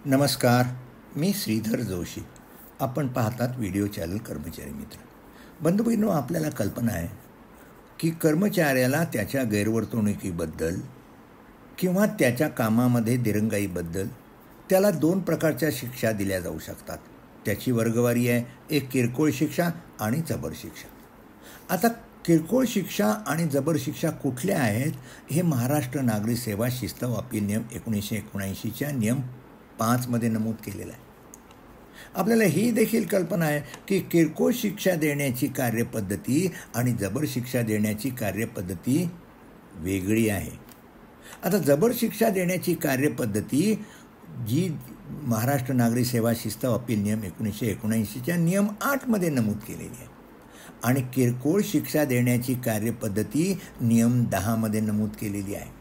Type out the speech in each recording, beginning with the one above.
नमस्कार, मी श्रीधर जोशी. आपण पाहतात व्हिडिओ चॅनल कर्मचारी मित्र. बंधुभगिनींनो, आपल्याला कल्पना आहे की कर्मचाऱ्याला त्याच्या गैरवर्तणुकीबद्दल किंवा त्याच्या कामामध्ये दिरंगाईबद्दल त्याला 2 प्रकारच्या शिक्षा दिल्या जाऊ शकतात. त्याची वर्गवारी आहे, एक किरकोळ शिक्षा आणि जबर शिक्षा. आता किरकोळ शिक्षा आणि जबर शिक्षा कुठल्या आहेत हे महाराष्ट्र नागरी सेवा शिस्त व अपील नियम 1979च्या नियम 5 मध्ये नमूद केलेलं आहे. आपल्याला ही देखील कल्पना आहे की किरकोळ शिक्षा देण्याची कार्यपद्धती आणि जबर शिक्षा देण्याची कार्यपद्धती वेगळी आहे. आता जबर शिक्षा देण्याची कार्यपद्धती जी महाराष्ट्र नागरी सेवा शिस्त व अपील नियम 1979च्या नियम 8 मध्ये नमूद केलेली आहे आणि किरकोळ शिक्षा देण्याची कार्यपद्धती नियम 10 मध्ये नमूद केलेली आहे.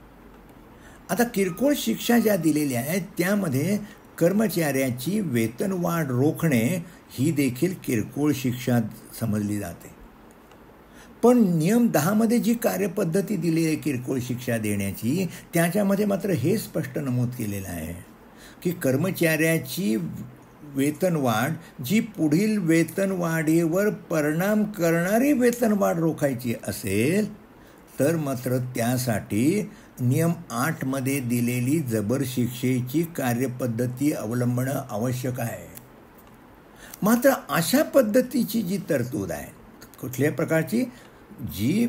आता किरकोळ शिक्षा ज्या दिलेल्या आहेत त्यामध्ये कर्मचाऱ्याची वेतनवाढ रोखणे ही देखील किरकोळ शिक्षा समजली जाते. पण नियम 10 मध्ये जी कार्यपद्धती दिली आहे किरकोळ शिक्षा देण्याची, त्याच्यामध्ये मात्र हे स्पष्ट नमूद केलेलं आहे की कर्मचाऱ्याची वेतनवाढ जी पुढील वेतनवाढीवर परिणाम करणारी वेतनवाढ रोखायची असेल तर मात्र त्यासाठी नियम 8 मध्ये दिलेली जबर शिक्षेची कार्यपद्धती अवलंबणं आवश्यक आहे. मात्र अशा पद्धतीची जी तरतूद आहे, कुठल्या प्रकारची, जी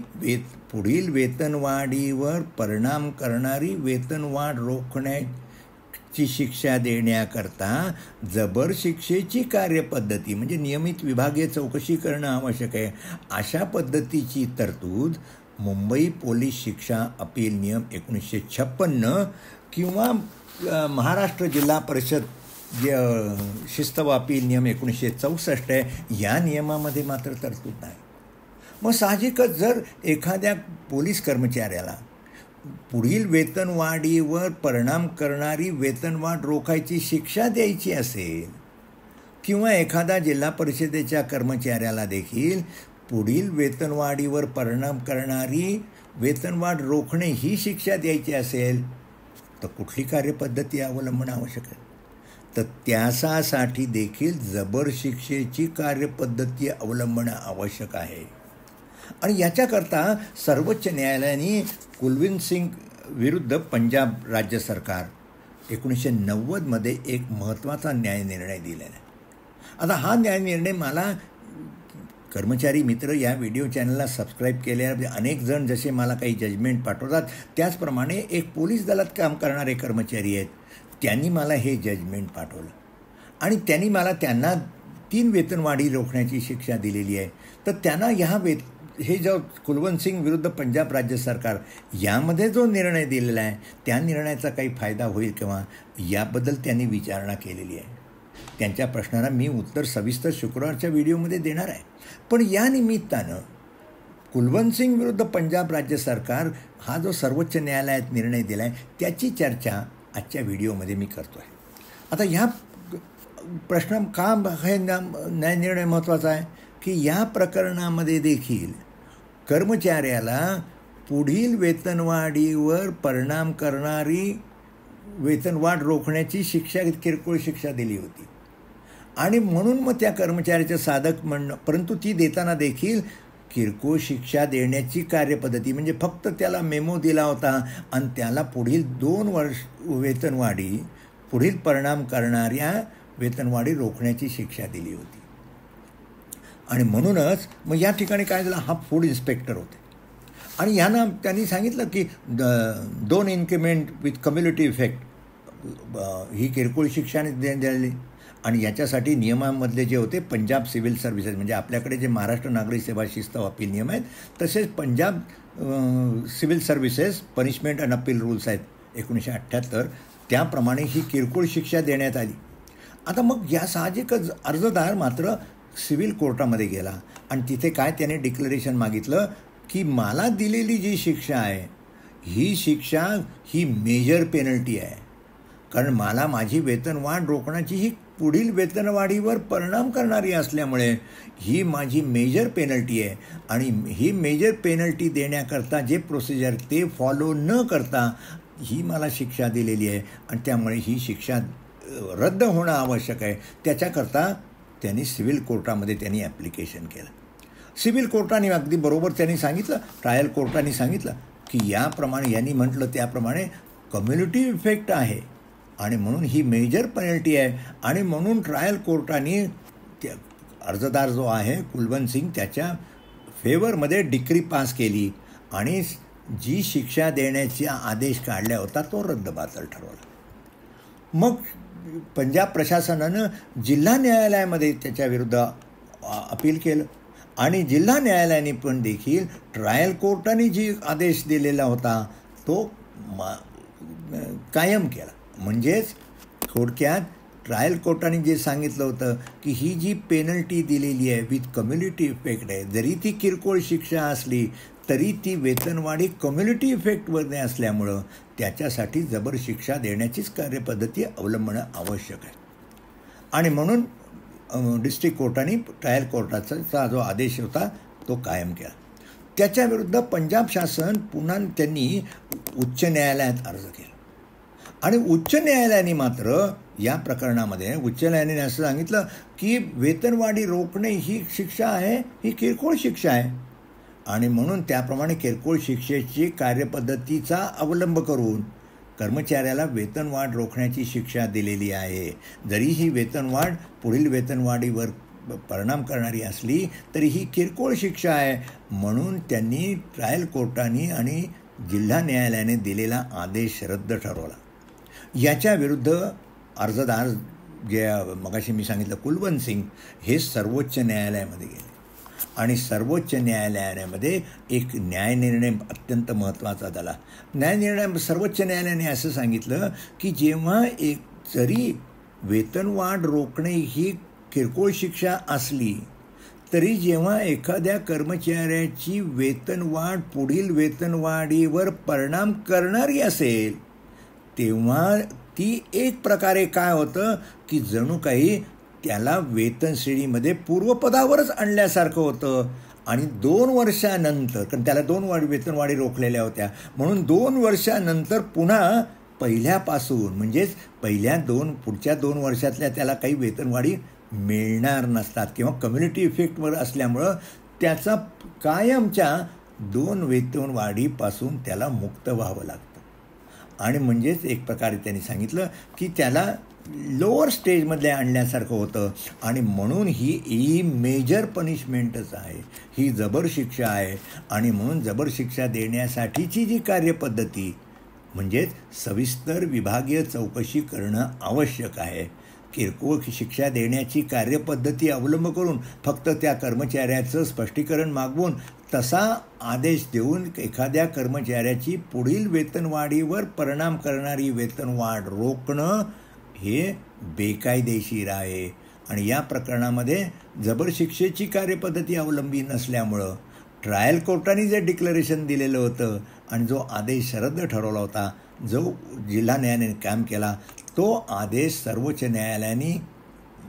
पुढील वेतनवाढीवर परिणाम करणारी वेतनवाढ रोखण्याची शिक्षा देण्याकरता जबर शिक्षेची कार्यपद्धती म्हणजे नियमित विभागीय चौकशी करणं आवश्यक आहे. अशा पद्धतीची तरतूद मुंबई पोलीस शिक्षा अपील नियम 1956 किंवा महाराष्ट्र जिल्हा परिषद शिस्त व अपील नियम 1964 आहे, या नियमामध्ये मात्र तरतूद नाही. मग साहजिकच जर एखाद्या पोलीस कर्मचाऱ्याला पुढील वेतनवाढीवर परिणाम करणारी वेतनवाढ रोखायची शिक्षा द्यायची असेल किंवा एखादा जिल्हा परिषदेच्या कर्मचाऱ्याला देखील पुढील वेतनवाढीवर परिणाम करणारी वेतनवाढ रोखणे ही शिक्षा द्यायची असेल तर कुठली कार्यपद्धती अवलंबणं आवश्यक आहे? तर त्यासाठी देखील जबर शिक्षेची कार्यपद्धती अवलंबणं आवश्यक आहे. आणि याच्याकरता सर्वोच्च न्यायालयाने कुलवंत सिंग विरुद्ध पंजाब राज्य सरकार 1990 मध्ये एक महत्त्वाचा न्यायनिर्णय दिलेला आहे. आता हा न्यायनिर्णय मला कर्मचारी मित्र या व्हिडिओ चॅनलला सबस्क्राईब केल्यावर अनेक जण जसे मला काही जजमेंट पाठवतात, त्याचप्रमाणे एक पोलीस दलात काम करणारे कर्मचारी आहेत, त्यांनी मला हे जजमेंट पाठवलं आणि त्यांना 3 वेतनवाढी रोखण्याची शिक्षा दिलेली आहे. तर त्यांना हे जो कुलवंत सिंग विरुद्ध पंजाब राज्य सरकार यामध्ये जो निर्णय दिलेला आहे त्या निर्णयाचा काही फायदा होईल किंवा याबद्दल त्यांनी विचारणा केलेली आहे. त्यांच्या प्रश्नाला मी उत्तर सविस्तर शुक्रवारच्या व्हिडिओमध्ये देणार आहे. पण या निमित्तानं कुलवंत सिंग विरुद्ध पंजाब राज्य सरकार हा जो सर्वोच्च न्यायालयात निर्णय दिला आहे त्याची चर्चा आजच्या व्हिडिओमध्ये मी करतो आहे. आता ह्या प्रश्न का हे न्यायनिर्णय महत्त्वाचा आहे की या प्रकरणामध्ये देखील कर्मचाऱ्याला पुढील वेतनवाढीवर परिणाम करणारी वेतनवाढ रोखण्याची शिक्षा किरकोळ शिक्षा दिली होती आणि म्हणून मग त्या कर्मचाऱ्याचे साधक म्हणणं, परंतु ती देताना देखील किरकोळ शिक्षा देण्याची कार्यपद्धती म्हणजे फक्त त्याला मेमो दिला होता आणि त्याला पुढील 2 वर्ष वेतनवाढी पुढील परिणाम करणाऱ्या वेतनवाढी रोखण्याची शिक्षा दिली होती. आणि म्हणूनच मग या ठिकाणी काय झालं, हा फूड इन्स्पेक्टर होते आणि त्यांनी सांगितलं की 2 इन्क्रिमेंट विथ कम्युलेटिव्ह इफेक्ट ही किरकोळ शिक्षाने देण्यात आली. आणि याच्यासाठी नियमांमधले जे होते पंजाब सिव्हिल सर्व्हिसेस म्हणजे आपल्याकडे जे महाराष्ट्र नागरी सेवा शिस्त व अपील नियम आहेत तसेच Punjab civil services punishment and appeal rules आहेत 1978, त्याप्रमाणे ही किरकोळ शिक्षा देण्यात आली. आता मग या साहजिकच अर्जदार मात्र सिव्हिल कोर्टामध्ये गेला आणि तिथे काय त्याने डिक्लेरेशन मागितलं की मला दिलेली जी शिक्षा आहे ही शिक्षा ही मेजर पेनल्टी आहे, कारण मला माझी वेतनवाढ रोखण्याची ही पुढील वेतनवाढीवर परिणाम करणारी असल्यामुळे ही माझी मेजर पेनल्टी आहे आणि ही मेजर पेनल्टी देण्याकरता जे प्रोसिजर ते फॉलो न करता ही मला शिक्षा दिलेली आहे आणि त्यामुळे ही शिक्षा रद्द होणं आवश्यक आहे. त्याच्याकरता त्यांनी सिव्हिल कोर्टामध्ये त्यांनी ॲप्लिकेशन केलं. सिव्हिल कोर्टाने अगदी बरोबर त्यांनी सांगितलं, ट्रायल कोर्टाने सांगितलं की याप्रमाणे यांनी म्हटलं त्याप्रमाणे कम्युनिटी इफेक्ट आहे आणि म्हणून ही मेजर पेनल्टी आहे. आणि म्हणून ट्रायल कोर्टाने त्या अर्जदार जो आहे कुलवंत सिंग त्याच्या फेवरमध्ये डिक्री पास केली आणि जी शिक्षा देण्याचा आदेश काढला होता तो रद्दबातल ठरवला. मग पंजाब प्रशासनानं जिल्हा न्यायालयामध्ये त्याच्याविरुद्ध अपील केलं आणि जिल्हा न्यायालयाने पण देखील ट्रायल कोर्टाने जी आदेश दिलेला होता तो कायम केला. म्हणजेच थोडक्यात ट्रायल कोर्टाने जे सांगितलं होतं की ही जी पेनल्टी दिलेली आहे विथ कम्युनिटी इफेक्ट आहे, जरी ती किरकोळ शिक्षा असली तरी ती वेतनवाढी कम्युनिटी इफेक्टमध्ये असल्यामुळं त्याच्यासाठी जबर शिक्षा देण्याचीच कार्यपद्धती अवलंबणं आवश्यक आहे. आणि म्हणून डिस्ट्रिक्ट कोर्टाने ट्रायल कोर्टाचा जो आदेश होता तो कायम केला. त्याच्याविरुद्ध पंजाब शासन पुन्हा त्यांनी उच्च न्यायालयात अर्ज केला आणि उच्च न्यायालयाने मात्र या प्रकरणामध्ये उच्च न्यायालयाने असं सांगितलं की वेतनवाढी रोखणे ही शिक्षा आहे, ही किरकोळ शिक्षा आहे आणि म्हणून त्याप्रमाणे किरकोळ शिक्षेची कार्यपद्धतीचा अवलंब करून कर्मचाऱ्याला वेतनवाढ रोखण्याची शिक्षा दिलेली आहे. जरी ही वेतनवाढ पुढील वेतनवाढीवर परिणाम करणारी असली तरी ही किरकोळ शिक्षा आहे. म्हणून त्यांनी ट्रायल कोर्टाने आणि जिल्हा न्यायालयाने दिलेला आदेश रद्द ठरवला. याच्या विरुद्ध अर्जदार जे मगाशी मी सांगितलं कुलवंत सिंग हे सर्वोच्च न्यायालयामध्ये गेले आणि सर्वोच्च न्यायालयामध्ये एक न्यायनिर्णय अत्यंत महत्त्वाचा झाला. सर्वोच्च न्यायालयाने असं सांगितलं की जेव्हा जरी वेतनवाढ रोखणे ही किरकोळ शिक्षा असली तरी जेव्हा एखाद्या कर्मचाऱ्याची वेतनवाढ पुढील वेतनवाढीवर परिणाम करणारी असेल तेव्हा ती एक प्रकारे काय होतं की जणू काही त्याला वेतन श्रेणीमध्ये पूर्वपदावरच आणल्यासारखं होतं. आणि 2 वर्षानंतर, कारण त्याला 2 वेतनवाढी रोखलेल्या होत्या, म्हणून 2 वर्षानंतर पुन्हा पहिल्यापासून म्हणजेच पुढच्या 2 वर्षातल्या त्याला काही वेतनवाढी मिळणार नसतात किंवा कम्युनिटी इफेक्टवर असल्यामुळं त्याचा कायमच्या 2 वेतनवाढीपासून त्याला मुक्त व्हावं लागतं. आणि म्हणजेच एक प्रकारे त्यांनी सांगितलं की त्याला लोअर स्टेजमधल्या आणल्यासारखं होतं आणि म्हणून ही मेजर पनिशमेंटच आहे, ही जबर शिक्षा आहे. आणि म्हणून जबर शिक्षा देण्यासाठीची जी कार्यपद्धती म्हणजेच सविस्तर विभागीय चौकशी करणं आवश्यक आहे. किरकोळ शिक्षा देण्याची कार्यपद्धती अवलंब करून फक्त त्या कर्मचाऱ्याचं स्पष्टीकरण मागवून तसा आदेश देऊन एखाद्या कर्मचाऱ्याची पुढील वेतनवाढीवर परिणाम करणारी वेतनवाढ रोखणं हे बेकायदेशीर आहे. आणि या प्रकरणामध्ये जबर शिक्षेची कार्यपद्धती अवलंबी नसल्यामुळं ट्रायल कोर्टाने जे डिक्लरेशन दिलेलं होतं आणि जो आदेश रद्द ठरवला होता, जो जिल्हा न्यायालयाने कायम केला, तो आदेश सर्वोच्च न्यायालयाने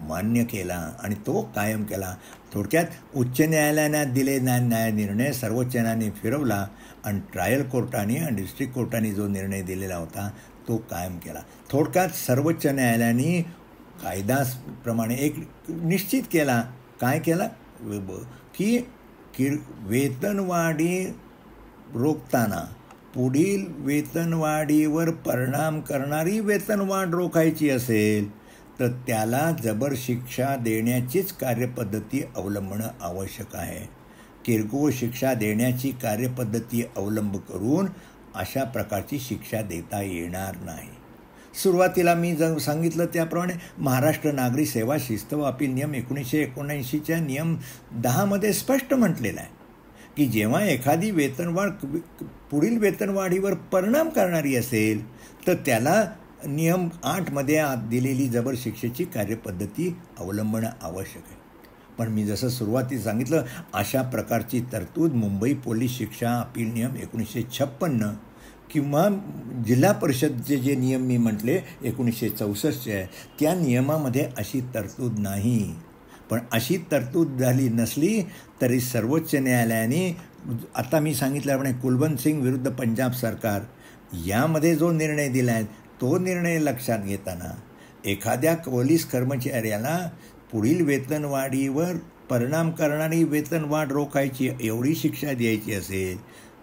मान्य केला आणि तो कायम केला. थोडक्यात उच्च न्यायालयाने दिलेला निर्णय सर्वोच्च न्यायालयाने फिरवला आणि ट्रायल कोर्टाने आणि डिस्ट्रिक्ट कोर्टाने जो निर्णय दिलेला होता तो कायम केला. थोडक्यात सर्वोच्च न्यायालयाने कायद्याप्रमाणे एक निश्चित केला, काय केला की वेतनवाढी रोखताना पुढील वेतनवाढीवर परिणाम करणारी वेतनवाढ रोखायची असेल तर त्याला जबर शिक्षा देण्याचीच कार्यपद्धती अवलंबणं आवश्यक आहे. किरकोळ शिक्षा देण्याची कार्यपद्धती अवलंब करून अशा प्रकारची शिक्षा देता येणार नाही. सुरुवातीला मी सांगितलं त्याप्रमाणे महाराष्ट्र नागरी सेवा शिस्त व अपील नियम 1979च्या नियम 10 स्पष्ट म्हटलेलं आहे की जेव्हा एखादी वेतनवाढ पुढील वेतनवाढीवर परिणाम करणारी असेल तर त्याला नियम 8 दिलेली जबर शिक्षेची कार्यपद्धती अवलंबणं आवश्यक आहे. पण मी जसं सुरुवातीला सांगितलं अशा प्रकारची तरतूद मुंबई पोलीस शिक्षा अपील नियम 1956 किंवा जिल्हा परिषदचे जे नियम मी म्हटले 1964 आहे त्या नियमामध्ये अशी तरतूद नाही. पण अशी तरतूद झाली नसली तरी सर्वोच्च न्यायालयाने आता मी सांगितल्याप्रमाणे कुलवंत सिंग विरुद्ध पंजाब सरकार यामध्ये जो निर्णय दिला आहे तो निर्णय लक्षात घेताना एखाद्या पोलीस कर्मचाऱ्याला पुढील वेतनवाढीवर परिणाम करणारी वेतनवाढ रोखायची एवढी शिक्षा द्यायची असेल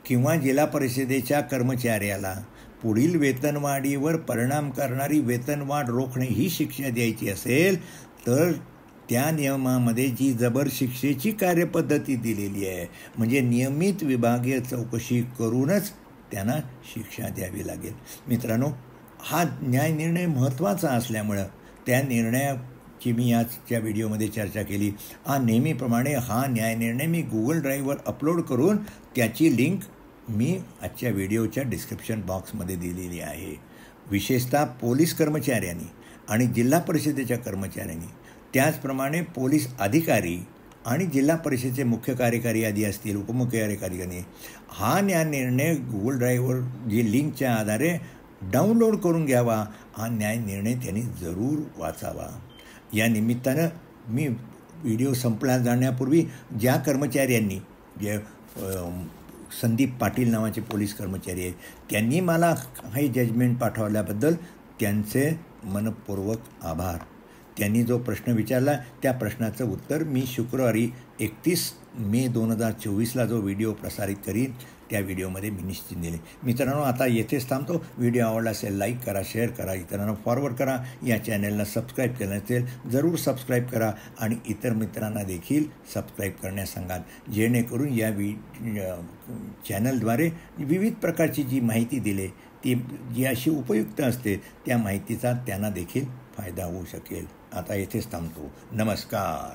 किंवा जिल्हा परिषदेच्या कर्मचाऱ्याला पुढील वेतनवाढीवर परिणाम करणारी वेतनवाढ रोखणे ही शिक्षा द्यायची असेल तर त्या नियमामध्ये जी जबर शिक्षेची कार्यपद्धती दिलेली आहे म्हणजे नियमित विभागीय चौकशी करूनच त्यांना शिक्षा द्यावी लागेल. मित्रांनो, हा न्याय निर्णय महत्त्वाचा असल्यामुळं त्या निर्णयाची मी आजच्या व्हिडिओमध्ये चर्चा केली. नेहमीप्रमाणे हा न्याय निर्णय मी गुगल ड्राईव्हवर अपलोड करून त्याची लिंक मी आजच्या व्हिडिओच्या डिस्क्रिप्शन बॉक्समध्ये दिलेली आहे. विशेषतः पोलीस कर्मचाऱ्यांनी आणि जिल्हा परिषदेच्या कर्मचाऱ्यांनी, त्याचप्रमाणे पोलीस अधिकारी आणि जिल्हा परिषदेचे मुख्य कार्यकारी आदी असतील, उपमुख्य कार्यकारी, हा न्याय निर्णय गुगल ड्राईव्हवर जी लिंकच्या आधारे डाउनलोड करून घ्यावा. हा न्याय निर्णय त्यांनी जरूर वाचावा. या निमित्तानं मी व्हिडिओ संपला जाण्यापूर्वी ज्या कर्मचाऱ्यांनी, जे संदीप पाटील नावाचे पोलीस कर्मचारी आहेत, त्यांनी मला हे जजमेंट पाठवल्याबद्दल त्यांचे मनपूर्वक आभार. त्यांनी जो प्रश्न विचारला त्या प्रश्नाचं उत्तर मी शुक्रवारी 31 मे 2024ला जो व्हिडिओ प्रसारित करीन त्या व्हिडिओमध्ये मी निश्चित दिले. मित्रांनो, आता येथेच थांबतो. व्हिडिओ आवडला असेल लाईक करा, शेअर करा, इतरांना फॉरवर्ड करा. या चॅनलला सबस्क्राईब केलं नसेल जरूर सबस्क्राईब करा आणि इतर मित्रांना देखील सबस्क्राईब करण्यास सांगा, जेणेकरून या चॅनलद्वारे विविध प्रकारची जी माहिती दिली ती जी अशी उपयुक्त असते त्या माहितीचा त्यांना देखील फायदा होऊ शकेल. आता येथेच थांबतो. नमस्कार.